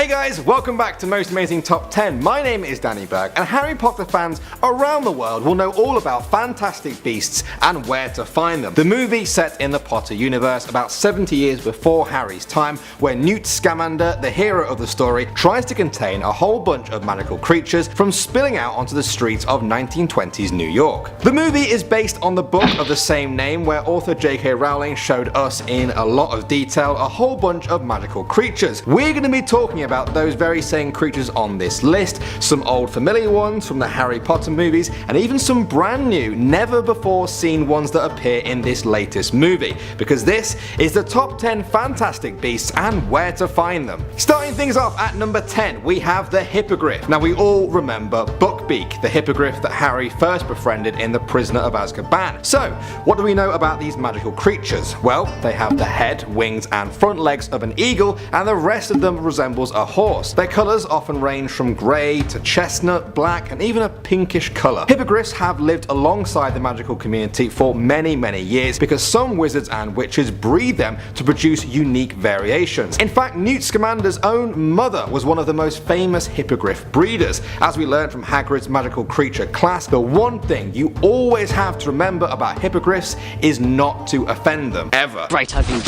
Hey guys, welcome back to Most Amazing Top 10. My name is Danny Berg, and Harry Potter fans around the world will know all about Fantastic Beasts and where to find them. The movie set in the Potter universe about 70 years before Harry's time, where Newt Scamander, the hero of the story, tries to contain a whole bunch of magical creatures from spilling out onto the streets of 1920s New York. The movie is based on the book of the same name, where author J.K. Rowling showed us in a lot of detail a whole bunch of magical creatures. We're going to be talking about those very same creatures on this list, some old familiar ones from the Harry Potter movies, and even some brand new, never before seen ones that appear in this latest movie, because this is the top 10 Fantastic Beasts and where to find them. Starting things off at number 10, we have the Hippogriff. Now we all remember Buckbeak, the hippogriff that Harry first befriended in The Prisoner of Azkaban. So, what do we know about these magical creatures? Well, they have the head, wings, and front legs of an eagle, and the rest of them resembles a horse. Their colours often range from grey to chestnut, black, and even a pinkish colour. Hippogriffs have lived alongside the magical community for many years because some wizards and witches breed them to produce unique variations. In fact, Newt Scamander's own mother was one of the most famous hippogriff breeders. As we learned from Hagrid's magical creature class, the one thing you always have to remember about hippogriffs is not to offend them, ever. Right, I mean,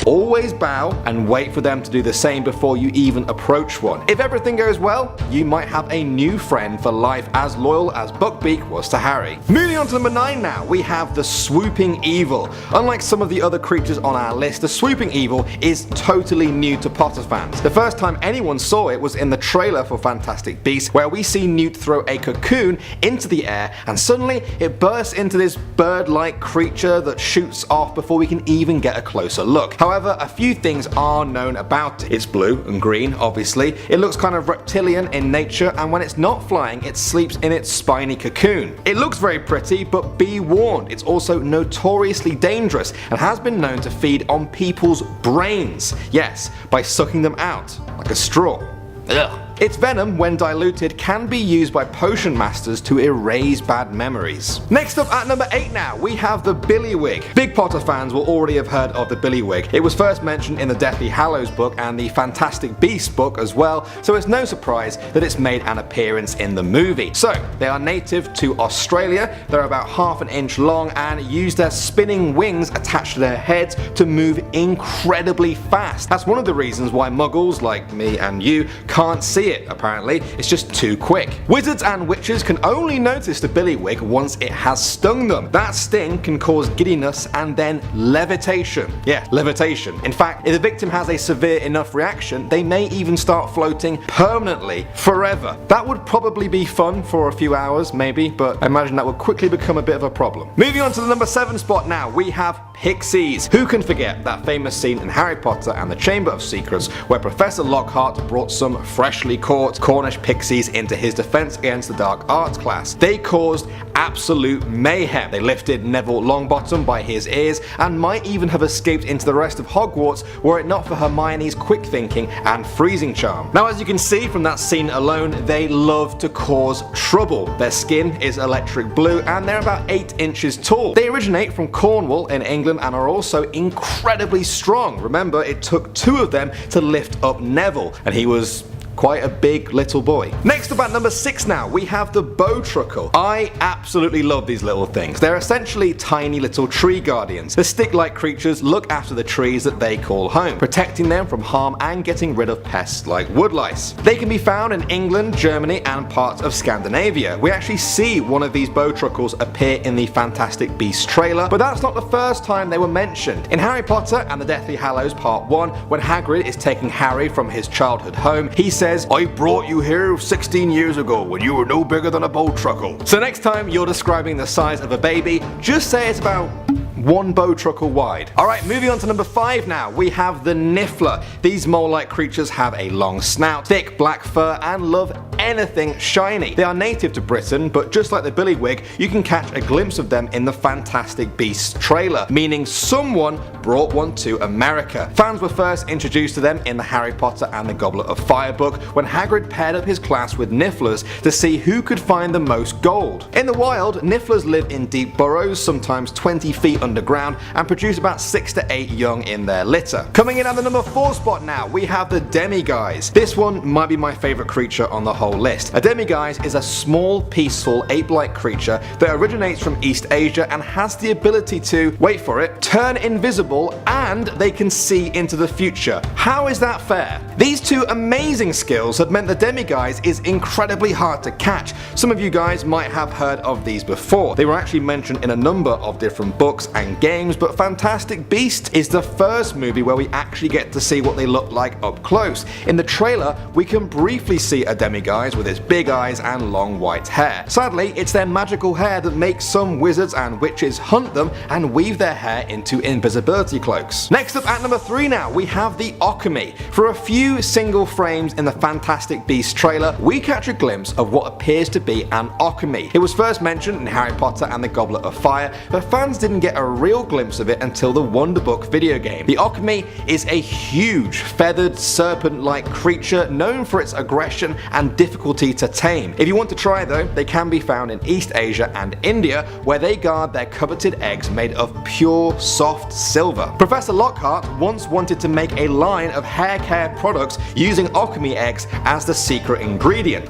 Always bow and wait for them to do the same before you even approach one. If everything goes well, you might have a new friend for life, as loyal as Buckbeak was to Harry. Moving on to number 9 now, we have the Swooping Evil. Unlike some of the other creatures on our list, the Swooping Evil is totally new to Potter fans. The first time anyone saw it was in the trailer for Fantastic Beasts, where we see Newt throw a cocoon into the air and suddenly it bursts into this bird-like creature that shoots off before we can even get a closer look. However, a few things are known about it. It's blue and green, obviously. It looks kind of reptilian in nature, and when it's not flying, it sleeps in its spiny cocoon. It looks very pretty, but be warned, it's also notoriously dangerous and has been known to feed on people's brains. Yes, by sucking them out, like a straw. Ugh. Its venom, when diluted, can be used by potion masters to erase bad memories. Next up at number 8 now, we have the Billywig. Big Potter fans will already have heard of the Billywig. It was first mentioned in the Deathly Hallows book and the Fantastic Beasts book as well, so it's no surprise that it's made an appearance in the movie. So, they are native to Australia, they're about half an inch long and use their spinning wings attached to their heads to move incredibly fast. That's one of the reasons why muggles like me and you can't see it, apparently. It's just too quick. Wizards and witches can only notice the Billywig once it has stung them. That sting can cause giddiness and then levitation. Yeah, levitation. In fact, if the victim has a severe enough reaction, they may even start floating permanently, forever. That would probably be fun for a few hours, maybe, but I imagine that would quickly become a bit of a problem. Moving on to the number 7 spot now, we have Pixies. Who can forget that famous scene in Harry Potter and the Chamber of Secrets where Professor Lockhart brought some freshly caught Cornish pixies into his defense against the dark arts class. They caused absolute mayhem. They lifted Neville Longbottom by his ears and might even have escaped into the rest of Hogwarts were it not for Hermione's quick thinking and freezing charm. Now, as you can see from that scene alone, they love to cause trouble. Their skin is electric blue and they're about 8 inches tall. They originate from Cornwall in England and are also incredibly strong. Remember, it took 2 of them to lift up Neville, and he was quite a big little boy. Next up at number 6 now, we have the Bowtruckle. I absolutely love these little things. They're essentially tiny little tree guardians. The stick-like creatures look after the trees that they call home, protecting them from harm and getting rid of pests like woodlice. They can be found in England, Germany, and parts of Scandinavia. We actually see one of these Bowtruckles appear in the Fantastic Beasts trailer, but that's not the first time they were mentioned. In Harry Potter and the Deathly Hallows Part 1, when Hagrid is taking Harry from his childhood home, he says, "I brought you here 16 years ago when you were no bigger than a Bowtruckle." So next time you're describing the size of a baby, just say it's about 1 Bowtruckle wide. Alright, moving on to number 5 now, we have the Niffler. These mole-like creatures have a long snout, thick black fur, and love anything shiny. They are native to Britain, but just like the Billywig, you can catch a glimpse of them in the Fantastic Beasts trailer, meaning someone brought one to America. Fans were first introduced to them in the Harry Potter and the Goblet of Fire book when Hagrid paired up his class with Nifflers to see who could find the most gold. In the wild, Nifflers live in deep burrows, sometimes 20 feet under underground and produce about 6 to 8 young in their litter. Coming in at the number 4 spot now, we have the Demiguise. This one might be my favourite creature on the whole list. A Demiguise is a small, peaceful, ape-like creature that originates from East Asia and has the ability to, wait for it, turn invisible, and they can see into the future. How is that fair? These two amazing skills have meant the Demiguise is incredibly hard to catch. Some of you guys might have heard of these before. They were actually mentioned in a number of different books and games, but Fantastic Beasts is the first movie where we actually get to see what they look like up close. In the trailer, we can briefly see a Demiguise with its big eyes and long white hair. Sadly, it's their magical hair that makes some wizards and witches hunt them and weave their hair into invisibility cloaks. Next up at number 3 now, we have the Occamy. For a few single frames in the Fantastic Beasts trailer, we catch a glimpse of what appears to be an Occamy. It was first mentioned in Harry Potter and the Goblet of Fire, but fans didn't get a real glimpse of it until the Wonder Book video game. The Occamy is a huge, feathered, serpent-like creature known for its aggression and difficulty to tame. If you want to try though, they can be found in East Asia and India, where they guard their coveted eggs made of pure, soft silver. Professor Lockhart once wanted to make a line of hair care products using Occamy eggs as the secret ingredient.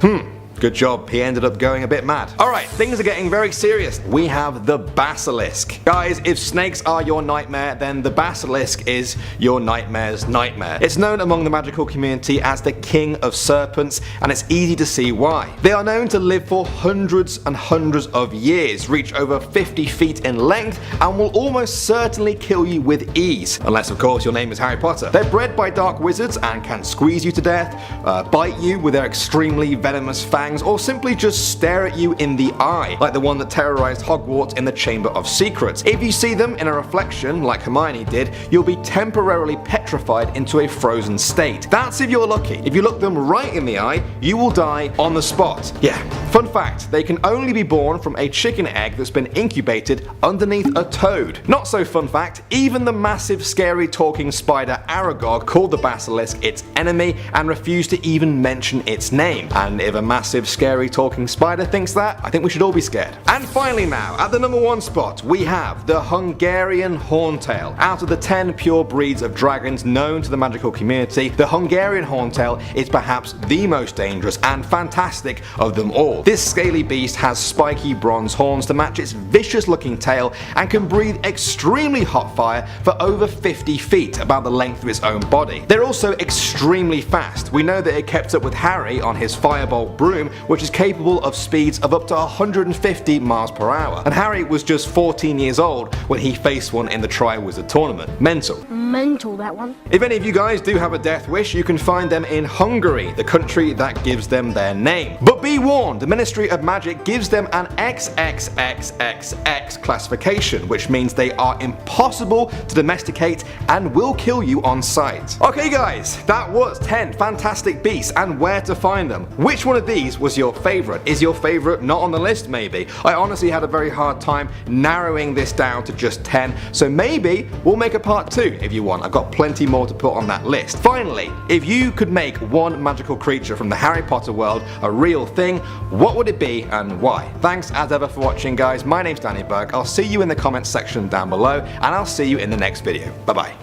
Good job, he ended up going a bit mad. Alright, things are getting very serious. We have the Basilisk. Guys, if snakes are your nightmare, then the Basilisk is your nightmare's nightmare. It's known among the magical community as the King of Serpents, and it's easy to see why. They are known to live for hundreds and hundreds of years, reach over 50 feet in length, and will almost certainly kill you with ease. Unless, of course, your name is Harry Potter. They're bred by dark wizards and can squeeze you to death, bite you with their extremely venomous fangs, or simply just stare at you in the eye, like the one that terrorized Hogwarts in the Chamber of Secrets. If you see them in a reflection, like Hermione did, you'll be temporarily petrified into a frozen state. That's if you're lucky. If you look them right in the eye, you will die on the spot. Yeah. Fun fact, they can only be born from a chicken egg that's been incubated underneath a toad. Not so fun fact, even the massive scary talking spider Aragog called the Basilisk its enemy and refused to even mention its name. And if a massive scary talking spider thinks that, I think we should all be scared. And finally now, at the number 1 spot, we have the Hungarian Horntail. Out of the 10 pure breeds of dragons known to the magical community, the Hungarian Horntail is perhaps the most dangerous and fantastic of them all. This scaly beast has spiky bronze horns to match its vicious looking tail and can breathe extremely hot fire for over 50 feet, about the length of its own body. They're also extremely fast. We know that it kept up with Harry on his firebolt broom, which is capable of speeds of up to 150 miles per hour. And Harry was just 14 years old when he faced one in the Triwizard Tournament. Mental. Mental, that one. If any of you guys do have a death wish, you can find them in Hungary, the country that gives them their name. But be warned, the Ministry of Magic gives them an XXXXX classification, which means they are impossible to domesticate and will kill you on sight. Okay guys, that was 10 Fantastic Beasts and where to find them. Which one of these was your favourite? Is your favourite not on the list maybe? I honestly had a very hard time narrowing this down to just 10, so maybe we'll make a part 2 if you want. I've got plenty more to put on that list. Finally, if you could make one magical creature from the Harry Potter world a real thing, what would it be and why? Thanks as ever for watching guys, my name's Danny Burke, I'll see you in the comments section down below and I'll see you in the next video. Bye bye.